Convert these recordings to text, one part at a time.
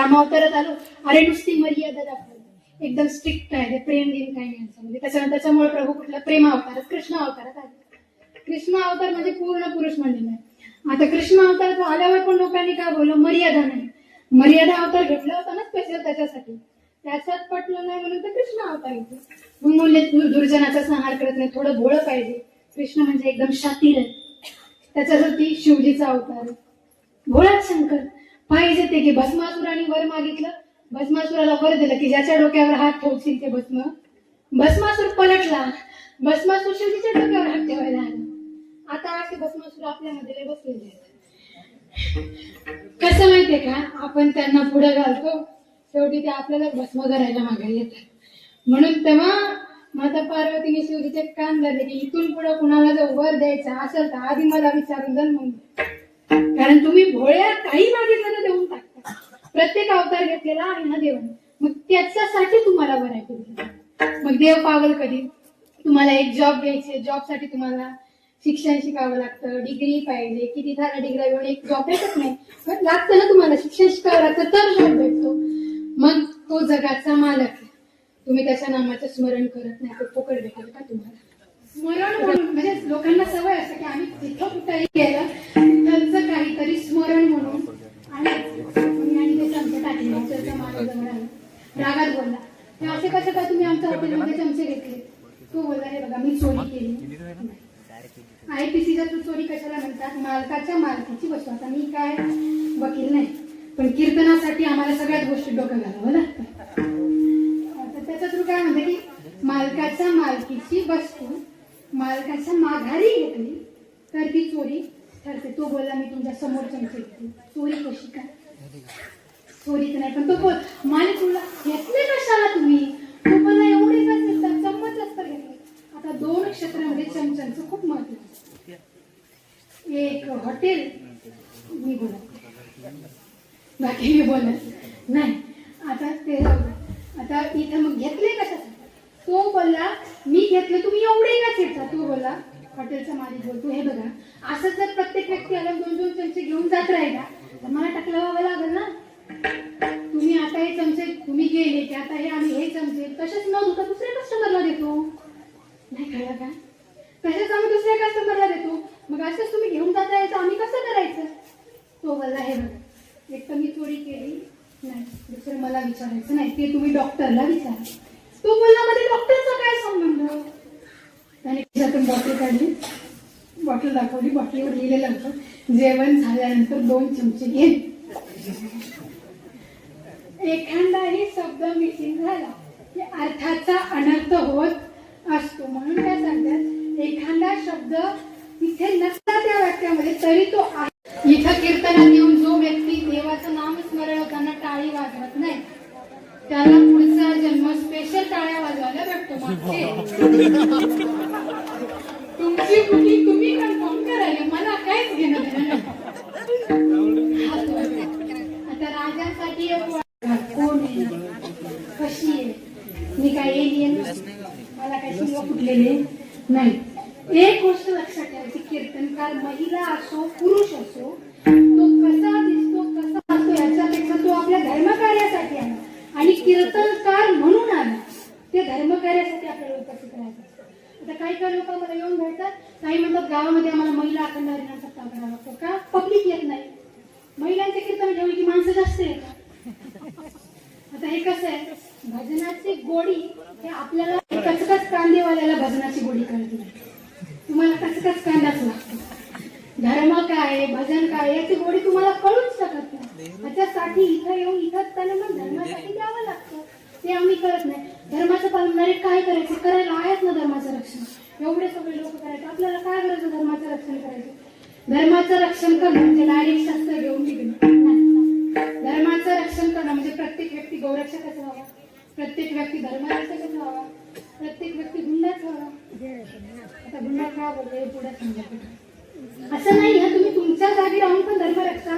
रामावतारात आलो, अरे नुसती मर्यादा दाखवली, एकदम स्ट्रिक्ट आहे, ते प्रेम देईन काही नाही असं. म्हणजे त्याच्यामुळे प्रभू कुठला प्रेम अवतारात, कृष्ण अवतारात आले. कृष्ण अवतार म्हणजे पूर्ण पुरुष म्हणलेला आहे. आता कृष्ण अवतारात आल्यावर पण लोकांनी काय बोललं, मर्यादा नाही. मर्यादा अवतार घेतला होता ना स्पेशल त्याच्यासाठी, त्याच्यात पटलं नाही म्हणून तर कृष्ण अवतार घेतला. मग मुले दुर्जनाचा संहार करत नाही, थोडं भोळं पाहिजे. कृष्ण म्हणजे एकदम शातीर आहे, त्याच्यासाठी शिवजीचा अवतार. भोळाच शंकर पाहिजे ते की भस्मासुराने वर मागितलं, भस्मासुराला वर दिलं की ज्याच्या डोक्यावर हात ठेवशील ते भस्मासूर पलटला, भस्मासूर शिवजीच्या डोक्यावर हात ठेवायला आला. आता असे भस्मासूर आपल्यामध्ये बसलेले आहेत. कसं माहितीये का, आपण त्यांना पुढे घालतो, शेवटी ते आपल्याला भस्म करायला मागे येतात. म्हणून तेव्हा माता पार्वतीने शिवजीचे कान धरले की इथून पुढे कुणाला जर वर द्यायचा असेल तर आधी मला विचारून जण म्हणून, कारण तुम्ही भोळ्या काही मागितलं तर देऊन टाकता. प्रत्येक अवतार घेतलेला आहे ना देवाने, मग त्याच्यासाठी तुम्हाला बरायचं. मग देव पावल कधी, तुम्हाला एक जॉब घ्यायचे, जॉब साठी तुम्हाला शिक्षण शिकावं लागतं, डिग्री पाहिजे, किती साऱ्या डिग्री घेऊन एक जॉब भेटत नाही, पण लागतं ना तुम्हाला, शिक्षण शिकावं लागतं तर जॉब भेटतो. मग तो जगाचा मालक आहे, तुम्ही त्याच्या नामाचं स्मरण करत नाही, तो फुकट भेटेल का तुम्हाला? स्मरण म्हणून म्हणजे लोकांना सवय असते की आम्ही तिथं कुठेही गेलं त्यांचं काहीतरी स्मरण म्हणून आणि ते चमचे टाकले, आमच्या माझ्याजवळ आला, रागात बोलला, हे असे कसे काय तुम्ही आमच्या हॉटेलमध्ये चमचे घेतले? तो बोलला, हे बघा मी चोरी केली. IPCच्या चोरी कशाला म्हणतात? मालकाच्या मालकीची वस्तू. आता मी काय वकील नाही, पण कीर्तनासाठी आम्हाला सगळ्याच गोष्टी डोकं घालावं लागतं. तर त्याच्या थ्रू काय म्हणते की मालकाच्या मालकीची वस्तू मालकाच्या माघारी घेतली तर ती चोरी ठरते. तो बोलला, मी तुमच्या समोर चमचे घेतली. चोरी कशी काय? चोरीच नाही, पण तो बोल मालिक तुला घेतले कशाला तुम्ही? तो बोलला, एवढे का चम्मच असतं घेतले. आता 2 क्षेत्रामध्ये चमच्यांचं खूप महत्व आहे. एक हॉटेल, मी बोलत बाकी मी बोलत नाही. आता ते आता इथं मग घेतले कशासाठी? तो बोलला, मी घेतले, तुम्ही एवढे का चिडता? तो बोलला, हॉटेलचा मालिक बोलतो, हे बघा असं जर प्रत्येक व्यक्ती आला 2-2 चमचे घेऊन जात राहिला तर मला टकलावावं लागेल ना. तुम्ही आता हे चमचे तुम्ही गेले की आता हे आम्ही हे चमचे तसेच न धुता दुसऱ्या कस्टमरला देतो, नाही कळलं का? तसेच आम्ही दुसऱ्या कस्टमरला देतो. मग असंच तुम्ही घेऊन जाता यायचं, आम्ही कसं करायचं? तो बोलला, हे बघा एक तर मी चोरी केली नाही, दुसरं मला विचारायचं नाही, ते तुम्ही डॉक्टरला विचारा. तो बोलला, मध्ये डॉक्टरचा काय संबंध? त्याने खिशातून बॉटल काढली, बॉटल दाखवली, बॉटलीवर लिहिलेलं होतं, जेवण झाल्यानंतर 2 चमचे घे. एखादाही शब्द मिसिंग झाला की अर्थाचा अनर्थ होत असतो. म्हणून काय सांगतात, एखादा शब्द तिथे नसता त्या वाक्यामध्ये तरी तो आहे. इथं कीर्तनात येऊन जो व्यक्ती देवाचं नाम स्मरण होताना टाळी वाजवत नाही त्याला पुढचा जन्म स्पेशल टाळ्या वाजवायला भेटतो. तुमची कुठली तुम्ही कन्फर्म करायला, मला काहीच घेणं देणं नाही. आता राजांसाठी कोण आहे, कशी आहे, मी काय एलियन, मला काही शिंग फुटलेले नाही. एक गोष्ट लक्षात ठेवायची, कीर्तनकार महिला असो पुरुष असो, तो कसा दिसतो कसा असतो याच्यापेक्षा तो आपल्या धर्मकार्यासाठी आला आणि कीर्तनकार म्हणून आला, ते धर्मकार्यासाठी आपल्याला उपस्थित राहायचं असतं. आता काही लोक मला येऊन भेटतात, काही म्हणतात गावामध्ये आम्हाला महिला अखंड हरिनाम सप्ताह करावा लागतो का? पब्लिक येत नाही, महिलांचे कीर्तन ठेवली की माणसं जास्त येतात. आता हे कसं आहे, भजनाची गोडी हे आपल्याला कचकच कांदेवाल्याला भजनाची गोडी कळत नाही, तुम्हाला कचकच कांदाच लागतो. धर्म काय भजन काय याची गोडी तुम्हाला कळूच शकत नाही. त्याच्यासाठी इथं येऊन इथं त्याला मग धर्मासाठी द्यावं लागतं, ते आम्ही करत नाही. धर्माचं पालनारे काय करायचं, करायला आहेत ना धर्माचं रक्षण, एवढे सगळे लोक करायचे, आपल्याला काय गरज धर्माचं रक्षण करायचं? धर्माचं रक्षण करणं म्हणजे डायरेक्ट शास्त्र घेऊन निघणं. धर्माचं रक्षण करणं म्हणजे प्रत्येक व्यक्ती गौरक्षकच व्हावा, प्रत्येक व्यक्ती धर्मरक्षकच व्हावा, प्रत्येक व्यक्ती गुंडाच व्हावा. आता गुंडा का बोलले पुढे समजा असं नाही आहे, तुम्ही तुमच्या जागी राहून पण धर्मरक्षा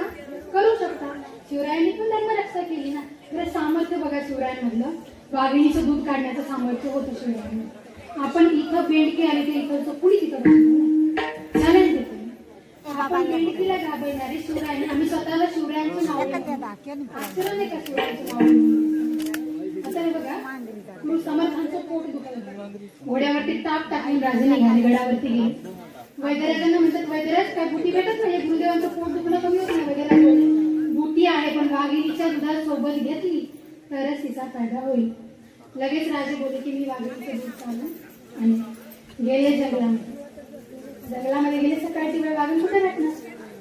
करू शकता. शिवरायांनी पण धर्मरक्षा केली ना. तर सामर्थ्य बघा शिवरायांमधलं, वाघिणीचं दूध काढण्याचं सामर्थ्य होतं शिवरायांना. आपण इथं बेंडके आले ते इथं कुणी तिथं चालेल, आपण आपण मेंढकीला घाबरणारे शिवराय, आम्ही स्वतःला शिवरायांचं नाव आश्चर्य नाही का शिवरायांचं नाव. आता हे बघा, गुरु समर्थांचं पोट दुखलं, घोड्यावरती ताप टाकून राजे निघाले, गडावरती गेले. वैद्यराजांना म्हणतात, वैद्यराज काय बुटी भेटत नाही, गुरुदेवांचं पोट दुखणं कमी होत नाही. वैद्यराज बोलले, बुटी आहे पण वाघिणीच्या दुधात सोबत घेतली तरच तिचा फायदा होईल. लगेच राजे बोलले की मी वाघिणीचं दूध चालू आणि गेले जंगलामध्ये. जंगलामध्ये गेले, सकाळची वेळ, वाघीण कुठे भेटणार,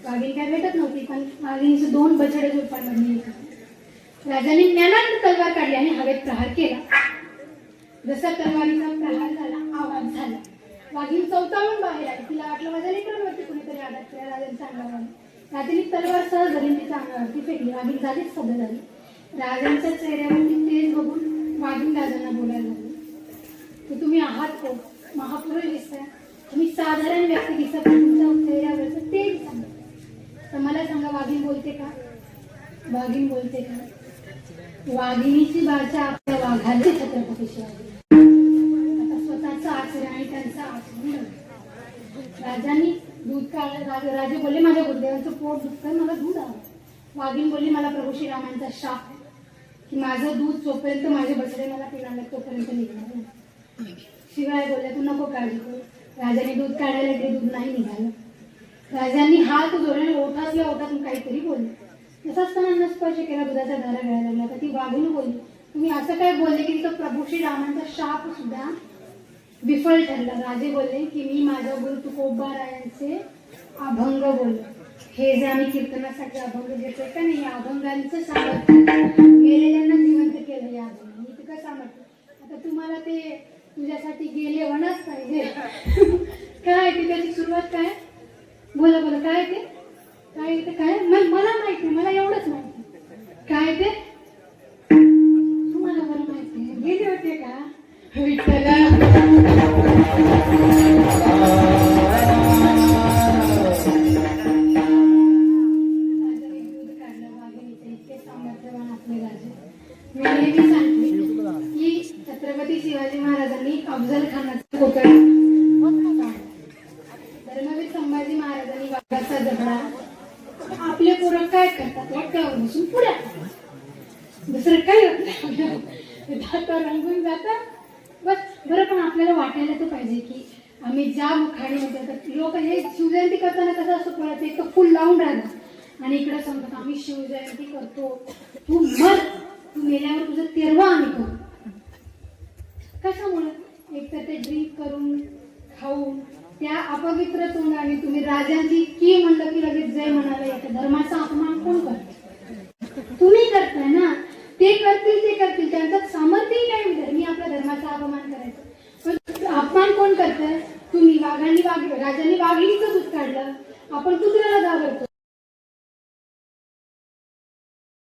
वाघीण काय भेटत नव्हती. पण वाघिणीचे 2 बछडे झोपांमधून येतात. राजांनी ज्ञानात तलवार काढली आणि हवेत प्रहार केला. जसा तलवारीचा प्रहार झाला, आवाज झाला, वाघीण चौताळून बाहेर आली. तिला वाटलं माझ्या लेकरांवरती कुणीतरी आघात केला. राजांच्या अंगावर राजांनी तलवार सहज धरून तिच्या अंगावरती फेकली. वाघीण जागीच स्तब्ध झाली. राजांच्या चेहऱ्यावरती तेज बघून वाघीण राजांना बोलायला लागली की तुम्ही आहात कोण, महापुरुष दिसताय, तुम्ही साधारण व्यक्ती दिसत, तुमच्या चेहऱ्यावरचं तेज सांगा. तर मला सांगा, वाघीण बोलते का? वाघीण बोलते का? वाघिणीची भाषा आपल्या वाघाचे छत्रपती शिवाजी. आता स्वतःचं आचरण आणि त्यांचं आचरण. राजांनी दूध काढलं. राजे बोलले माझ्या गुरुदेवांचं पोट दुखतं, मला दूध हवं. वाघीण बोलली मला प्रभू श्रीरामांचा शाप आहे की माझं दूध जोपर्यंत माझे बछडे मला पिणार नाही तोपर्यंत निघणार नाही. शिवाय बोलल्या तू नको काळजी करू. राजाने दूध काढायला गेले, दूध नाही निघालं. राजांनी हात जोडून ओठातल्या ओठातून काहीतरी बोलले. तसाच असताना स्पर्श केला, दुधाचा धारा गळायला लागला. तर ती वाघीण बोलली तुम्ही असं काय बोलले की तिथं प्रभू श्रीरामांचा शाप सुद्धा विफल ठरला. राजे बोलले की मी माझ्या गुरु तुकोबारायांचे अभंग बोलले. हे जे आम्ही कीर्तनासाठी अभंग घेतोय का नाही, या अभंगांचं सामर्थ्य गेलेल्यांना जिवंत केलं. या अभंगाने इतकं सामर्थ्य. आता तुम्हाला ते तुझ्यासाठी गेले वनच पाहिजे. काय ते, त्याची सुरुवात काय? बोला बोला, काय ते, काय ते, काय मला माहिती, मला एवढंच माहिती. काय ते तुम्हाला बरं माहिती. गेले होते का विठ्ठला? छत्रपती शिवाजी महाराजांनी अफजल खानाचा पुतळा, धर्मवीर संभाजी महाराजांनी वाघाचा जबडा. आपले पोरं काय करतात, वाट्यावर बसून पुढे दुसरं काही होत नाही, जाता रंगून जातात बस. बरं, पण आपल्याला वाटायला तर पाहिजे की आम्ही ज्या मुखाने होतो. लोक हे शिवजयंती करताना कसं असं कळत, एक तर फुल लावून राहिलं आणि इकडे सांगतात आम्ही शिवजयंती करतो. तू मर, तू मेल्यावर तुझं तेरवा आम्ही करू. कशामुळे? एक तर ते ड्रिंक करून खाऊन त्या अपवित्र तोंडाने तुम्ही राजांची की म्हणलं की लगेच जय म्हणाला येतं. धर्माचा अपमान कोण करतो? तुम्ही करताय ना. ते करतील त्यांचं सामर्थ्यही नाही मी आपल्या धर्माचा अपमान करायचं. पण अपमान कोण करतंय? तुम्ही. राजांनी वाघिणीचं दूध काढलं, आपण कुत्र्याला घाबरतो.